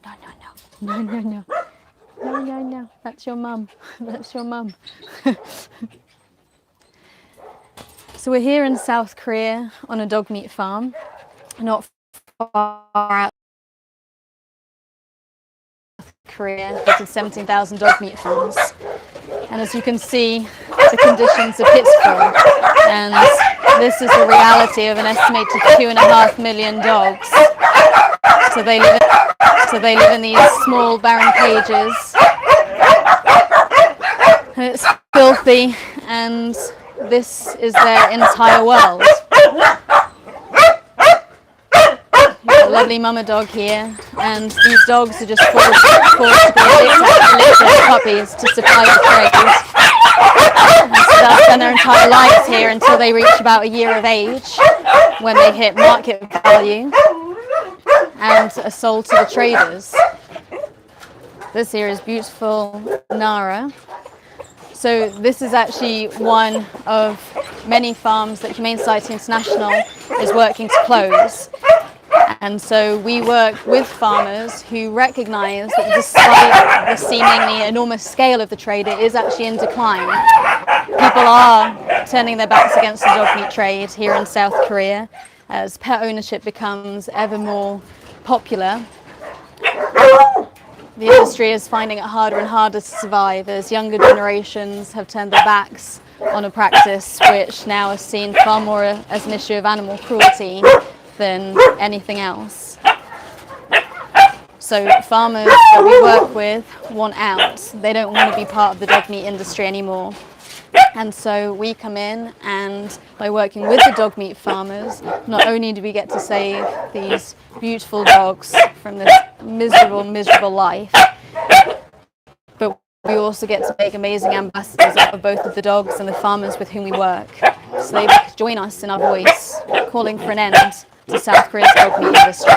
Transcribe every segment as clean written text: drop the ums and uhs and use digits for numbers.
No, no, no. No, no, no. No, no, no. That's your mum. That's your mum. So we're here in South Korea on a dog meat farm, not far out of Korea. There's 17,000 dog meat farms. And as you can see, the conditions are pitiful. And this is the reality of an estimated 2.5 million dogs. So they live in these small barren cages. And it's filthy, and this is their entire world. A lovely mama dog here, and these dogs are just forced to be licked puppies to supply the trade. And so they'll spend their entire lives here until they reach about a year of age, when they hit market value and are sold to the traders. This here is beautiful Nara. So this is actually one of many farms that Humane Society International is working to close. And so we work with farmers who recognise that despite the seemingly enormous scale of the trade, it is actually in decline. People are turning their backs against the dog meat trade here in South Korea as pet ownership becomes ever more popular. The industry is finding it harder and harder to survive as younger generations have turned their backs on a practice which now is seen far more as an issue of animal cruelty than anything else. So farmers that we work with want out. They don't want to be part of the dog meat industry anymore. And so we come in, and by working with the dog meat farmers, not only do we get to save these beautiful dogs from this miserable, miserable life, but we also get to make amazing ambassadors of both of the dogs and the farmers with whom we work. So they join us in our voice, calling for an end to South Korea's dog meat industry.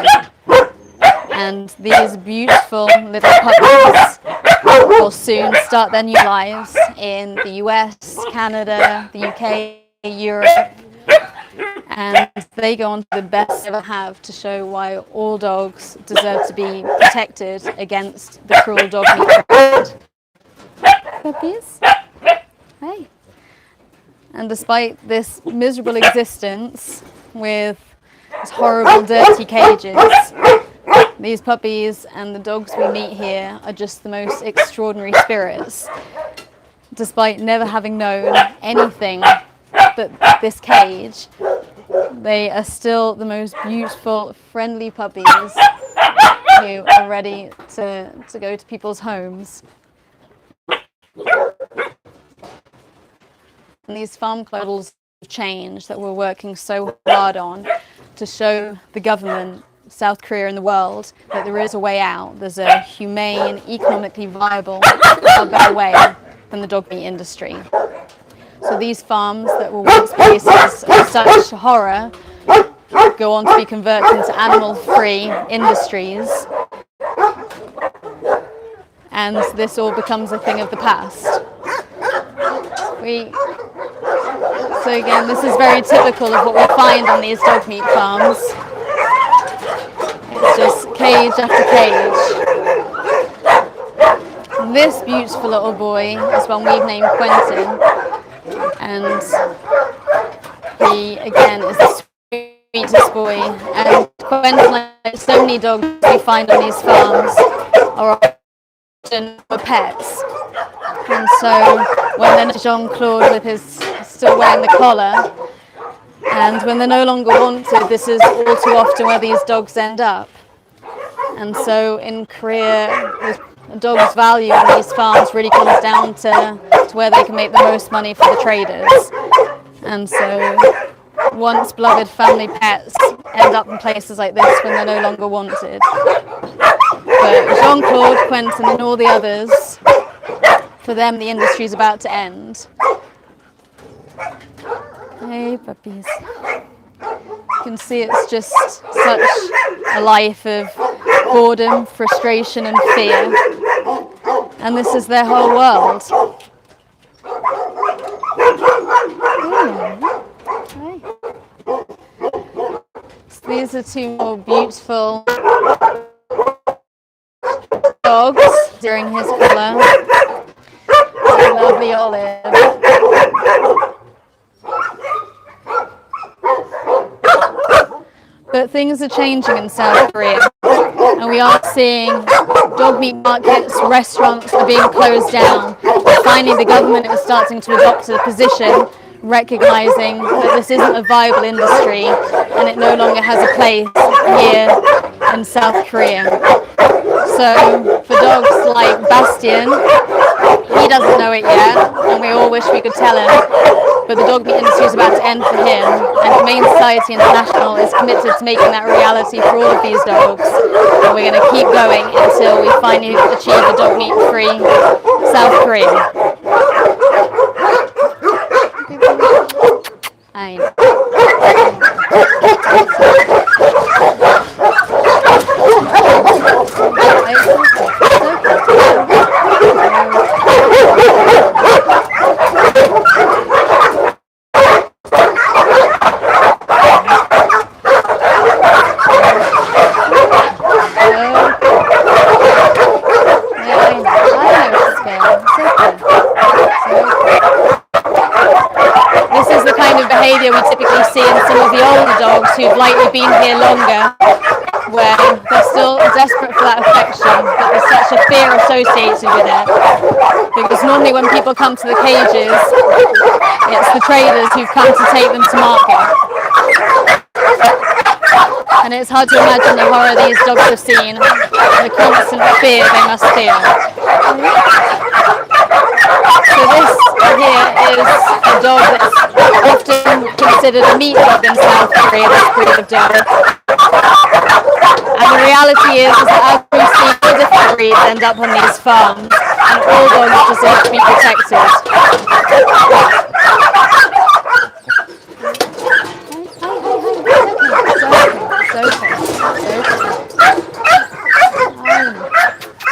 And these beautiful little puppies will soon start their new lives in the US, Canada, the UK, Europe, and they go on to the best they ever have to show why all dogs deserve to be protected against the cruel dog meat trade. Puppies? Hey. And despite this miserable existence with these horrible, dirty cages, these puppies and the dogs we meet here are just the most extraordinary spirits. Despite never having known anything but this cage, they are still the most beautiful, friendly puppies who are ready to go to people's homes. And these farm models of change that we're working so hard on to show the government, South Korea and the world, that there is a way out. There's a humane, economically viable, better way than the dog meat industry. So these farms that were once places of such horror go on to be converted into animal-free industries, and this all becomes a thing of the past. So again, this is very typical of what we find on these dog meat farms. It's just cage after cage. This beautiful little boy is one we've named Quentin, and he again is the sweetest boy. And Quentin, like so many dogs we find on these farms, are often pets. And so when then Jean-Claude with his still wearing the collar, and when they're no longer wanted, this is all too often where these dogs end up. And so in Korea, the dog's value on these farms really comes down to where they can make the most money for the traders. And so once beloved family pets end up in places like this when they're no longer wanted. But Jean-Claude, Quentin and all the others, for them the industry is about to end. Hey puppies. You can see it's just such a life of boredom, frustration and fear. And this is their whole world. So these are two more beautiful dogs during his collar. Lovely Olive. But things are changing in South Korea, and we are seeing dog meat markets, restaurants are being closed down. Finally, the government is starting to adopt a position recognizing that this isn't a viable industry and it no longer has a place here in South Korea. So for dogs like Bastian, he doesn't know it yet, and we all wish we could tell him, but the dog meat industry is about to end for him, and Humane Society International is committed to making that a reality for all of these dogs, and we're going to keep going until we finally achieve a dog meat free South Korea. I know. Behaviour we typically see in some of the older dogs who've likely been here longer, where they're still desperate for that affection, but there's such a fear associated with it. Because normally when people come to the cages, it's the traders who've come to take them to market. And it's hard to imagine the horror these dogs have seen, the constant fear they must feel. So this here is a dog that's often considered a meat dog in South Korea, this breed of dog. And the reality is that as we see all different breeds end up on these farms, and all dogs deserve to be protected.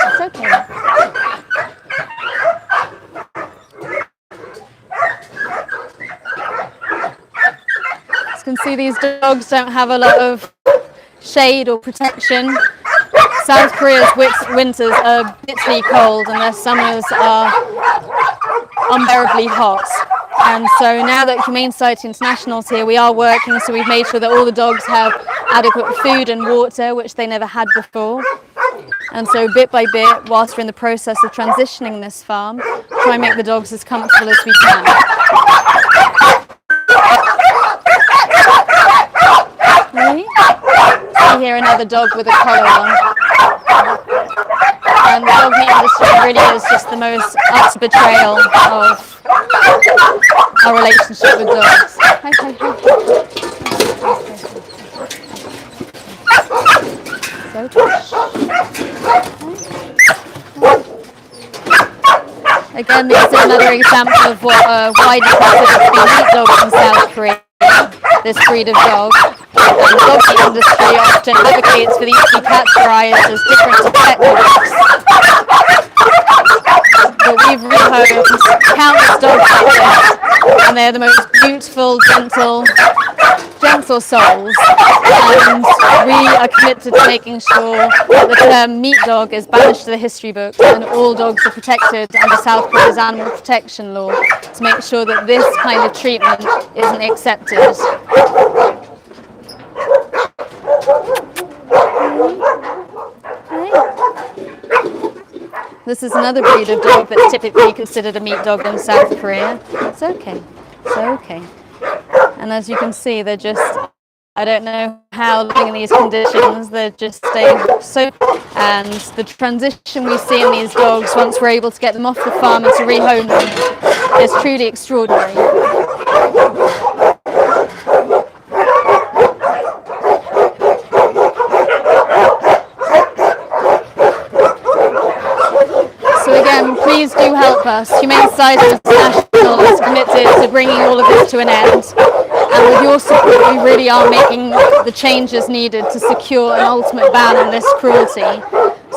It's okay. As you can see, these dogs don't have a lot of shade or protection. South Korea's winters are bitterly cold and their summers are unbearably hot. And so now that Humane Society International is here, we are working, so we've made sure that all the dogs have adequate food and water, which they never had before. And so bit by bit, whilst we're in the process of transitioning this farm, try and make the dogs as comfortable as we can. Really? See here another dog with a collar on. And the dog meat industry really is just the most utter betrayal of our relationship with dogs. Again, this is another example of what widely considered to be meat dogs in South Korea, this breed of dog. And the dog meat industry often advocates for these to be categorised as different to pet dogs. But we've rehomed countless dogs like this, and they're the most beautiful, gentle souls, and we are committed to making sure that the term meat dog is banished to the history books and all dogs are protected under South Korea's animal protection law, to make sure that this kind of treatment isn't accepted. This is another breed of dog that's typically considered a meat dog in South Korea. It's okay. It's okay. And as you can see, they're just, I don't know how living in these conditions, they're just staying so, and the transition we see in these dogs once we're able to get them off the farm and to rehome them is truly extraordinary. So again, please do help us. Humane Society International is committed to bringing all of this to an end. And with your support, we really are making the changes needed to secure an ultimate ban on this cruelty.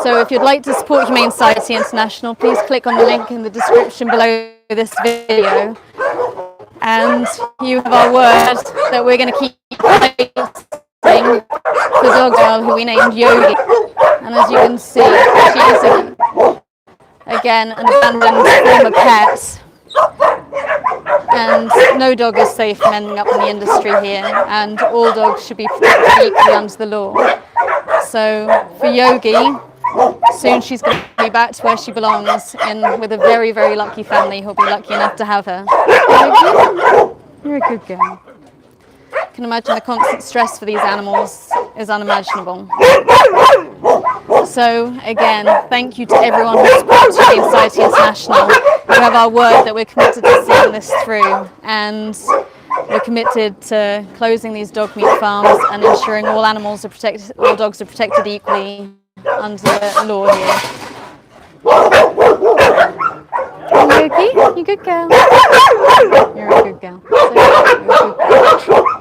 So if you'd like to support Humane Society International, please click on the link in the description below this video. And you have our word that we're going to keep the dog girl who we named Yogi. And as you can see, she is again an abandoned former pet. And no dog is safe from ending up in the industry here, and all dogs should be protected equally under the law. So for Yogi, soon she's going to be back to where she belongs, with a very, very lucky family who'll be lucky enough to have her. Yogi, you're a good girl. I can imagine the constant stress for these animals is unimaginable. So again, thank you to everyone who supports Humane Society International. We have our word that we're committed to seeing this through, and we're committed to closing these dog meat farms and ensuring all dogs are protected equally under the law here. Yogi, you good girl. You're a good girl. So, you're a good girl.